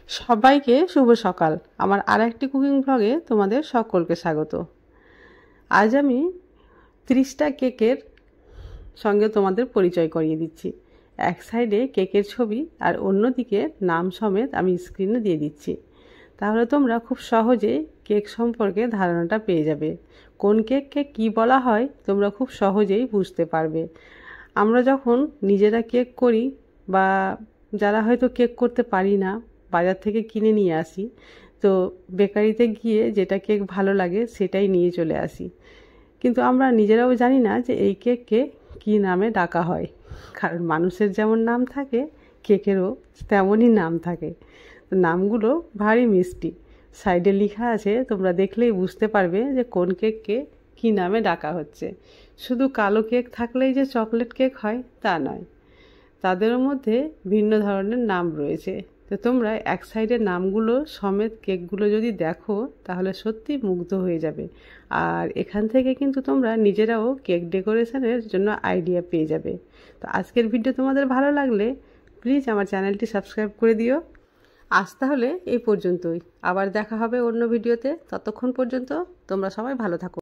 সবাইকে শুভ সকাল। আমার আরেকটি কুকিং ব্লগে তোমাদের সকলকে স্বাগত। আজ আমি 30টা কেকের সঙ্গে তোমাদের পরিচয় করিয়ে দিচ্ছি। এক সাইডে কেকের ছবি আর অন্যদিকে নাম সমেত আমি স্ক্রিনে দিয়ে দিচ্ছি। তাহলে তোমরা খুব সহজে কেক সম্পর্কে ধারণাটা পেয়ে যাবে। কোন কেককে কী বলা হয় তোমরা খুব সহজেই বুঝতে পারবে। আমরা যখন নিজেরা কেক করি বা যারা হয়তো কেক করতে পারি না, বাজার থেকে কিনে নিয়ে আসি, তো বেকারিতে গিয়ে যেটা কেক ভালো লাগে সেটাই নিয়ে চলে আসি, কিন্তু আমরা নিজেরাও জানি না যে এই কেককে কী নামে ডাকা হয়। কারণ মানুষের যেমন নাম থাকে কেকেরও তেমনই নাম থাকে। তো নামগুলো ভারী মিষ্টি, সাইডে লেখা আছে, তোমরা দেখলেই বুঝতে পারবে যে কোন কেককে কী নামে ডাকা হচ্ছে। শুধু কালো কেক থাকলেই যে চকলেট কেক হয় তা নয়, তাদেরও মধ্যে ভিন্ন ধরনের নাম রয়েছে। তো তোমরা এক সাইডের নামগুলো সমেত কেকগুলো যদি দেখো তাহলে সত্যি মুগ্ধ হয়ে যাবে। আর এখান থেকে কিন্তু তোমরা নিজেরাও কেক ডেকোরেশনের জন্য আইডিয়া পেয়ে যাবে। তো আজকের ভিডিও তোমাদের ভালো লাগলে প্লিজ আমার চ্যানেলটি সাবস্ক্রাইব করে দিও। আজ তাহলে এই পর্যন্তই, আবার দেখা হবে অন্য ভিডিওতে। ততক্ষণ পর্যন্ত তোমরা সবাই ভালো থাকো।